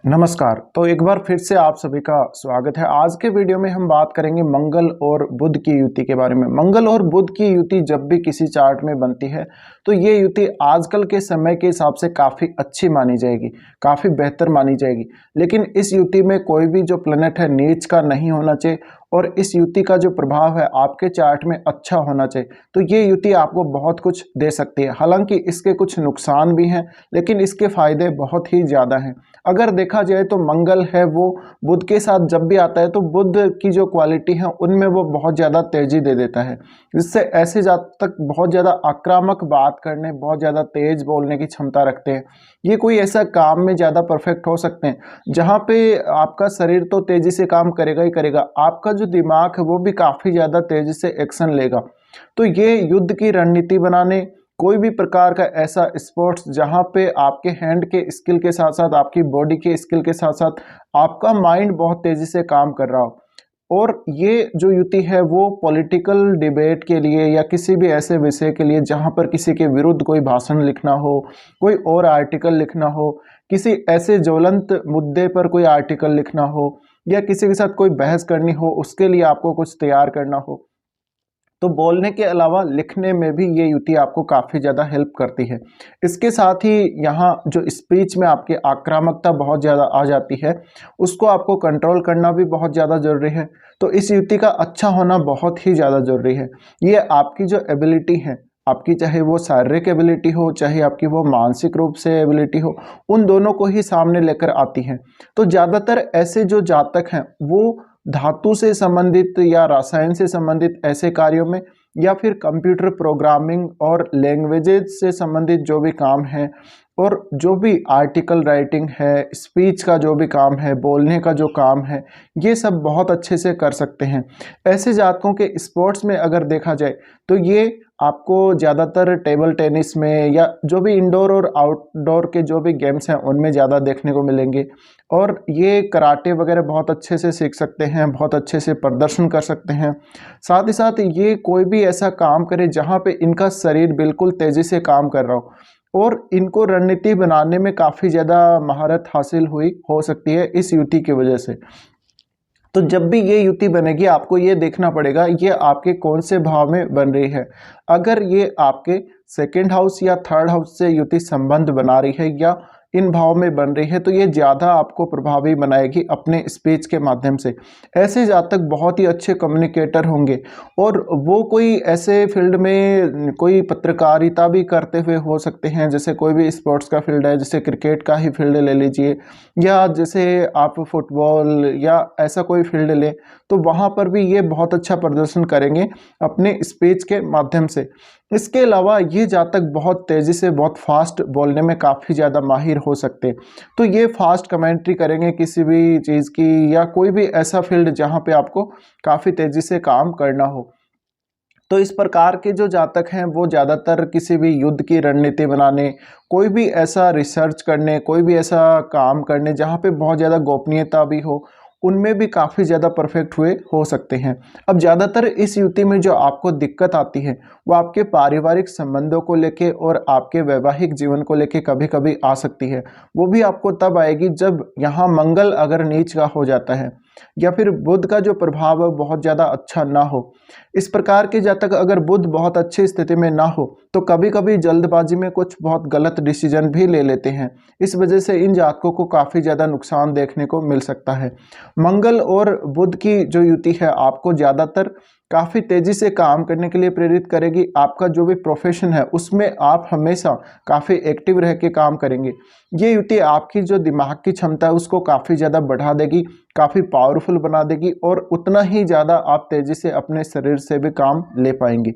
नमस्कार। तो एक बार फिर से आप सभी का स्वागत है। आज के वीडियो में हम बात करेंगे मंगल और बुध की युति के बारे में। मंगल और बुध की युति जब भी किसी चार्ट में बनती है तो ये युति आजकल के समय के हिसाब से काफ़ी अच्छी मानी जाएगी, काफ़ी बेहतर मानी जाएगी। लेकिन इस युति में कोई भी जो प्लैनेट है नीच का नहीं होना चाहिए और इस युति का जो प्रभाव है आपके चार्ट में अच्छा होना चाहिए। तो ये युति आपको बहुत कुछ दे सकती है। हालांकि इसके कुछ नुकसान भी हैं, लेकिन इसके फायदे बहुत ही ज़्यादा हैं। अगर देखा जाए तो मंगल है वो बुध के साथ जब भी आता है तो बुध की जो क्वालिटी है उनमें वो बहुत ज़्यादा तेजी दे देता है, जिससे ऐसे जातक बहुत ज़्यादा आक्रामक बात करने, बहुत ज़्यादा तेज बोलने की क्षमता रखते हैं। ये कोई ऐसा काम में ज़्यादा परफेक्ट हो सकते हैं जहाँ पे आपका शरीर तो तेज़ी से काम करेगा ही करेगा, आपका जो दिमाग है वो भी काफ़ी ज़्यादा तेज़ी से एक्शन लेगा। तो ये युद्ध की रणनीति बनाने, कोई भी प्रकार का ऐसा स्पोर्ट्स जहाँ पे आपके हैंड के स्किल के साथ साथ आपकी बॉडी के स्किल के साथ साथ आपका माइंड बहुत तेज़ी से काम कर रहा हो। और ये जो युति है वो पॉलिटिकल डिबेट के लिए या किसी भी ऐसे विषय के लिए जहाँ पर किसी के विरुद्ध कोई भाषण लिखना हो, कोई और आर्टिकल लिखना हो, किसी ऐसे ज्वलंत मुद्दे पर कोई आर्टिकल लिखना हो या किसी के साथ कोई बहस करनी हो, उसके लिए आपको कुछ तैयार करना हो, तो बोलने के अलावा लिखने में भी ये युति आपको काफ़ी ज़्यादा हेल्प करती है। इसके साथ ही यहाँ जो स्पीच में आपकी आक्रामकता बहुत ज़्यादा आ जाती है, उसको आपको कंट्रोल करना भी बहुत ज़्यादा ज़रूरी है। तो इस युति का अच्छा होना बहुत ही ज़्यादा ज़रूरी है। ये आपकी जो एबिलिटी है, आपकी चाहे वो शारीरिक एबिलिटी हो, चाहे आपकी वो मानसिक रूप से एबिलिटी हो, उन दोनों को ही सामने लेकर आती है। तो ज़्यादातर ऐसे जो जातक हैं वो धातु से संबंधित या रसायन से संबंधित ऐसे कार्यों में या फिर कंप्यूटर प्रोग्रामिंग और लैंग्वेजेस से संबंधित जो भी काम है और जो भी आर्टिकल राइटिंग है, स्पीच का जो भी काम है, बोलने का जो काम है, ये सब बहुत अच्छे से कर सकते हैं। ऐसे जातकों के स्पोर्ट्स में अगर देखा जाए तो ये आपको ज़्यादातर टेबल टेनिस में या जो भी इंडोर और आउटडोर के जो भी गेम्स हैं उनमें ज़्यादा देखने को मिलेंगे। और ये कराटे वगैरह बहुत अच्छे से सीख सकते हैं, बहुत अच्छे से प्रदर्शन कर सकते हैं। साथ ही साथ ये कोई भी ऐसा काम करे जहाँ पे इनका शरीर बिल्कुल तेज़ी से काम कर रहा हो और इनको रणनीति बनाने में काफ़ी ज़्यादा महारत हासिल हुई हो सकती है इस युति की वजह से। तो जब भी ये युति बनेगी आपको ये देखना पड़ेगा ये आपके कौन से भाव में बन रही है। अगर ये आपके सेकंड हाउस या थर्ड हाउस से युति संबंध बना रही है या इन भाव में बन रही है तो ये ज़्यादा आपको प्रभावी बनाएगी अपने स्पीच के माध्यम से। ऐसे जातक बहुत ही अच्छे कम्युनिकेटर होंगे और वो कोई ऐसे फील्ड में कोई पत्रकारिता भी करते हुए हो सकते हैं, जैसे कोई भी स्पोर्ट्स का फील्ड है, जैसे क्रिकेट का ही फील्ड ले लीजिए या जैसे आप फुटबॉल या ऐसा कोई फील्ड लें, तो वहाँ पर भी ये बहुत अच्छा प्रदर्शन करेंगे अपने स्पीच के माध्यम से। इसके अलावा ये जातक बहुत तेज़ी से, बहुत फास्ट बोलने में काफ़ी ज़्यादा माहिर हो सकते हैं। तो ये फास्ट कमेंट्री करेंगे किसी भी चीज़ की या कोई भी ऐसा फील्ड जहाँ पे आपको काफ़ी तेज़ी से काम करना हो। तो इस प्रकार के जो जातक हैं वो ज़्यादातर किसी भी युद्ध की रणनीति बनाने, कोई भी ऐसा रिसर्च करने, कोई भी ऐसा काम करने जहाँ पे बहुत ज़्यादा गोपनीयता भी हो, उनमें भी काफ़ी ज़्यादा परफेक्ट हुए हो सकते हैं। अब ज़्यादातर इस युति में जो आपको दिक्कत आती है वो आपके पारिवारिक संबंधों को लेके और आपके वैवाहिक जीवन को लेके कभी कभी आ सकती है। वो भी आपको तब आएगी जब यहाँ मंगल अगर नीच का हो जाता है या फिर बुध का जो प्रभाव है बहुत ज़्यादा अच्छा ना हो। इस प्रकार के जातक अगर बुध बहुत अच्छी स्थिति में ना हो तो कभी कभी जल्दबाजी में कुछ बहुत गलत डिसीजन भी ले लेते हैं। इस वजह से इन जातकों को काफ़ी ज़्यादा नुकसान देखने को मिल सकता है। मंगल और बुध की जो युति है आपको ज़्यादातर काफ़ी तेज़ी से काम करने के लिए प्रेरित करेगी। आपका जो भी प्रोफेशन है उसमें आप हमेशा काफ़ी एक्टिव रह के काम करेंगे। ये युति आपकी जो दिमाग की क्षमता है उसको काफ़ी ज़्यादा बढ़ा देगी, काफ़ी पावरफुल बना देगी और उतना ही ज़्यादा आप तेज़ी से अपने शरीर से भी काम ले पाएंगे।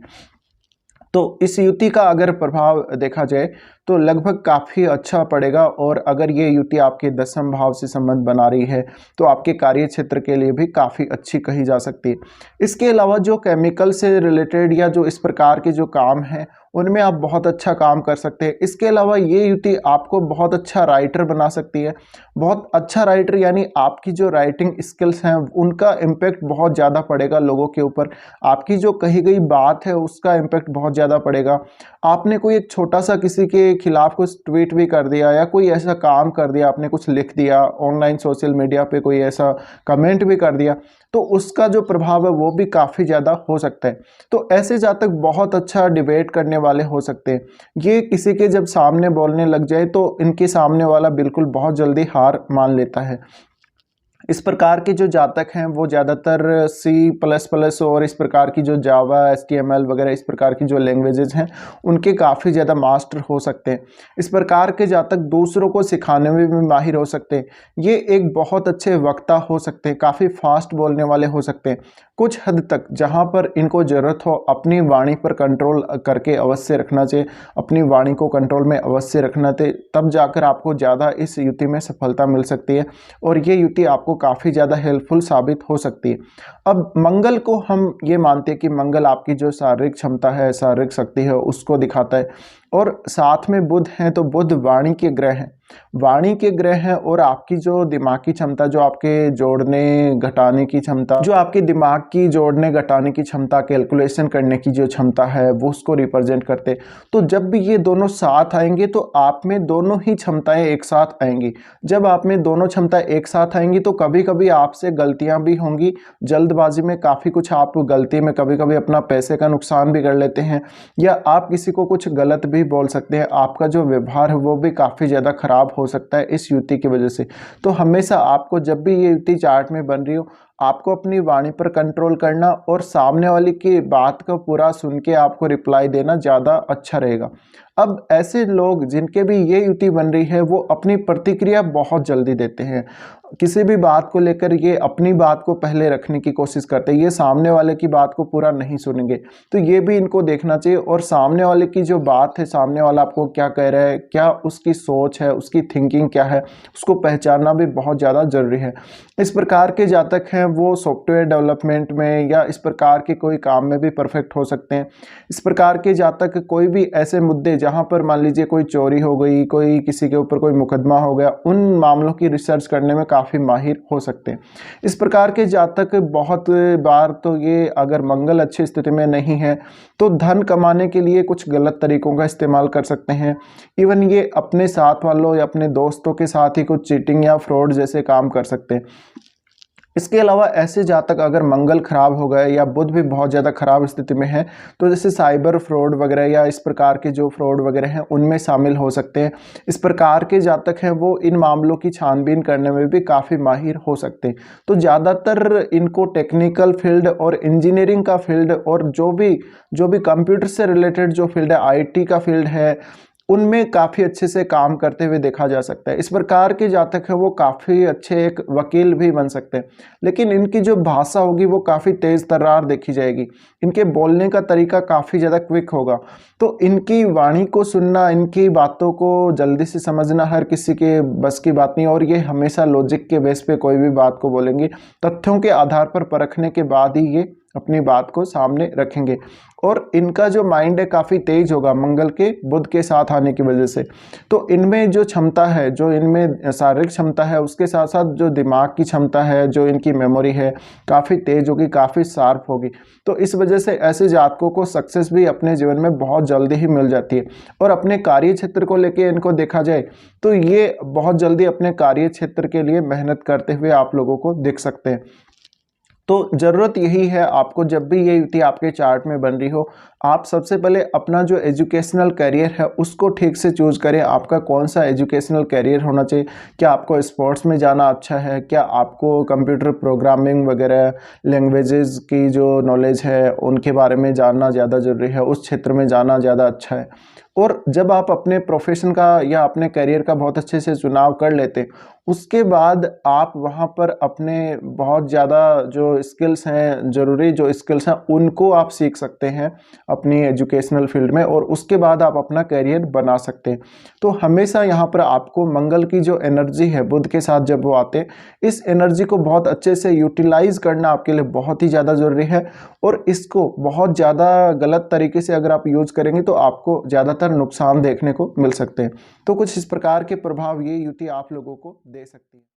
तो इस युति का अगर प्रभाव देखा जाए तो लगभग काफ़ी अच्छा पड़ेगा और अगर ये युति आपके दसम भाव से संबंध बना रही है तो आपके कार्य क्षेत्र के लिए भी काफ़ी अच्छी कही जा सकती है। इसके अलावा जो केमिकल से रिलेटेड या जो इस प्रकार के जो काम हैं उनमें आप बहुत अच्छा काम कर सकते हैं। इसके अलावा ये युति आपको बहुत अच्छा राइटर बना सकती है। बहुत अच्छा राइटर यानी आपकी जो राइटिंग स्किल्स हैं उनका इम्पैक्ट बहुत ज़्यादा पड़ेगा लोगों के ऊपर। आपकी जो कही गई बात है उसका इम्पैक्ट बहुत ज़्यादा पड़ेगा। आपने कोई एक छोटा सा किसी के खिलाफ कुछ ट्वीट भी कर दिया या कोई ऐसा काम कर दिया, आपने कुछ लिख दिया ऑनलाइन सोशल मीडिया पे, कोई ऐसा कमेंट भी कर दिया, तो उसका जो प्रभाव है वो भी काफ़ी ज़्यादा हो सकता है। तो ऐसे जातक बहुत अच्छा डिबेट करने वाले हो सकते हैं। ये किसी के जब सामने बोलने लग जाए तो इनके सामने वाला बिल्कुल बहुत जल्दी हार मान लेता है। इस प्रकार के जो जातक हैं वो ज़्यादातर C++ और इस प्रकार की जो जावा, HTML वगैरह इस प्रकार की जो लैंग्वेजेस हैं उनके काफ़ी ज़्यादा मास्टर हो सकते हैं। इस प्रकार के जातक दूसरों को सिखाने में भी माहिर हो सकते हैं। ये एक बहुत अच्छे वक्ता हो सकते हैं, काफ़ी फास्ट बोलने वाले हो सकते हैं। कुछ हद तक जहाँ पर इनको ज़रूरत हो अपनी वाणी पर कंट्रोल करके अवश्य रखना चाहिए, अपनी वाणी को कंट्रोल में अवश्य रखना चाहिए, तब जाकर आपको ज़्यादा इस युति में सफलता मिल सकती है और ये युति आपको काफ़ी ज़्यादा हेल्पफुल साबित हो सकती है। अब मंगल को हम ये मानते हैं कि मंगल आपकी जो शारीरिक क्षमता है, शारीरिक शक्ति है उसको दिखाता है, और साथ में बुध हैं तो बुध वाणी के ग्रह हैं, वाणी के ग्रह हैं, और आपकी जो दिमागी क्षमता, जो आपके जोड़ने घटाने की क्षमता, जो आपके दिमाग की जोड़ने घटाने की क्षमता, कैलकुलेशन करने की जो क्षमता है वो उसको रिप्रेजेंट करते। तो जब भी ये दोनों साथ आएंगे तो आप में दोनों ही क्षमताएं एक साथ आएंगी। जब आप में दोनों क्षमताएं एक साथ आएंगी तो कभी कभी आपसे गलतियां भी होंगी, जल्दबाजी में काफ़ी कुछ आप गलती में कभी कभी अपना पैसे का नुकसान भी कर लेते हैं, या आप किसी को कुछ गलत भी बोल सकते हैं। आपका जो व्यवहार है वो भी काफ़ी ज़्यादा खराब हो सकता है इस युति की वजह से। तो हमेशा आपको जब भी ये युति चार्ट में बन रही हो, आपको अपनी वाणी पर कंट्रोल करना और सामने वाले की बात को पूरा सुन के आपको रिप्लाई देना ज़्यादा अच्छा रहेगा। अब ऐसे लोग जिनके भी ये युति बन रही है वो अपनी प्रतिक्रिया बहुत जल्दी देते हैं, किसी भी बात को लेकर ये अपनी बात को पहले रखने की कोशिश करते हैं, ये सामने वाले की बात को पूरा नहीं सुनेंगे। तो ये भी इनको देखना चाहिए, और सामने वाले की जो बात है, सामने वाला आपको क्या कह रहा है, क्या उसकी सोच है, उसकी थिंकिंग क्या है, उसको पहचानना भी बहुत ज़्यादा ज़रूरी है। इस प्रकार के जातक हैं वो सॉफ्टवेयर डेवलपमेंट में या इस प्रकार के कोई काम में भी परफेक्ट हो सकते हैं। इस प्रकार के जातक कोई भी ऐसे मुद्दे जहाँ पर मान लीजिए कोई चोरी हो गई, कोई किसी के ऊपर कोई मुकदमा हो गया, उन मामलों की रिसर्च करने में काफ़ी माहिर हो सकते हैं। इस प्रकार के जातक बहुत बार तो ये अगर मंगल अच्छी स्थिति में नहीं है तो धन कमाने के लिए कुछ गलत तरीकों का इस्तेमाल कर सकते हैं। इवन ये अपने साथ वालों या अपने दोस्तों के साथ ही कुछ चीटिंग या फ्रॉड जैसे काम कर सकते हैं। इसके अलावा ऐसे जातक अगर मंगल खराब हो गए या बुध भी बहुत ज़्यादा खराब स्थिति में है तो जैसे साइबर फ्रॉड वगैरह या इस प्रकार के जो फ्रॉड वगैरह हैं उनमें शामिल हो सकते हैं। इस प्रकार के जातक हैं वो इन मामलों की छानबीन करने में भी काफ़ी माहिर हो सकते हैं। तो ज़्यादातर इनको टेक्निकल फील्ड और इंजीनियरिंग का फील्ड और जो भी कंप्यूटर से रिलेटेड जो फील्ड है, IT का फील्ड है, उनमें काफ़ी अच्छे से काम करते हुए देखा जा सकता है। इस प्रकार के जातक हैं वो काफ़ी अच्छे एक वकील भी बन सकते हैं, लेकिन इनकी जो भाषा होगी वो काफ़ी तेज़ तर्रार देखी जाएगी, इनके बोलने का तरीका काफ़ी ज़्यादा क्विक होगा। तो इनकी वाणी को सुनना, इनकी बातों को जल्दी से समझना हर किसी के बस की बात नहीं, और ये हमेशा लॉजिक के बेस पे कोई भी बात को बोलेंगे, तथ्यों के आधार पर परखने के बाद ही ये अपनी बात को सामने रखेंगे। और इनका जो माइंड है काफ़ी तेज होगा मंगल के बुध के साथ आने की वजह से। तो इनमें जो क्षमता है, जो इनमें शारीरिक क्षमता है, उसके साथ साथ जो दिमाग की क्षमता है, जो इनकी मेमोरी है, काफ़ी तेज होगी, काफ़ी शार्प होगी। तो इस वजह से ऐसे जातकों को सक्सेस भी अपने जीवन में बहुत जल्दी ही मिल जाती है। और अपने कार्य क्षेत्र को लेके इनको देखा जाए तो ये बहुत जल्दी अपने कार्य क्षेत्र के लिए मेहनत करते हुए आप लोगों को देख सकते हैं। तो ज़रूरत यही है, आपको जब भी ये युति आपके चार्ट में बन रही हो, आप सबसे पहले अपना जो एजुकेशनल करियर है उसको ठीक से चूज़ करें। आपका कौन सा एजुकेशनल करियर होना चाहिए, क्या आपको स्पोर्ट्स में जाना अच्छा है, क्या आपको कंप्यूटर प्रोग्रामिंग वगैरह लैंग्वेजेस की जो नॉलेज है उनके बारे में जानना ज़्यादा ज़रूरी है, उस क्षेत्र में जाना ज़्यादा अच्छा है। और जब आप अपने प्रोफेशन का या अपने करियर का बहुत अच्छे से चुनाव कर लेते, उसके बाद आप वहाँ पर अपने बहुत ज़्यादा जो स्किल्स हैं, ज़रूरी जो स्किल्स हैं, उनको आप सीख सकते हैं अपनी एजुकेशनल फील्ड में, और उसके बाद आप अपना करियर बना सकते हैं। तो हमेशा यहाँ पर आपको मंगल की जो एनर्जी है बुध के साथ जब वो आते, इस एनर्जी को बहुत अच्छे से यूटिलाइज करना आपके लिए बहुत ही ज़्यादा ज़रूरी है। और इसको बहुत ज़्यादा गलत तरीके से अगर आप यूज़ करेंगे तो आपको ज़्यादातर नुकसान देखने को मिल सकते हैं। तो कुछ इस प्रकार के प्रभाव ये युति आप लोगों को दे सकती है।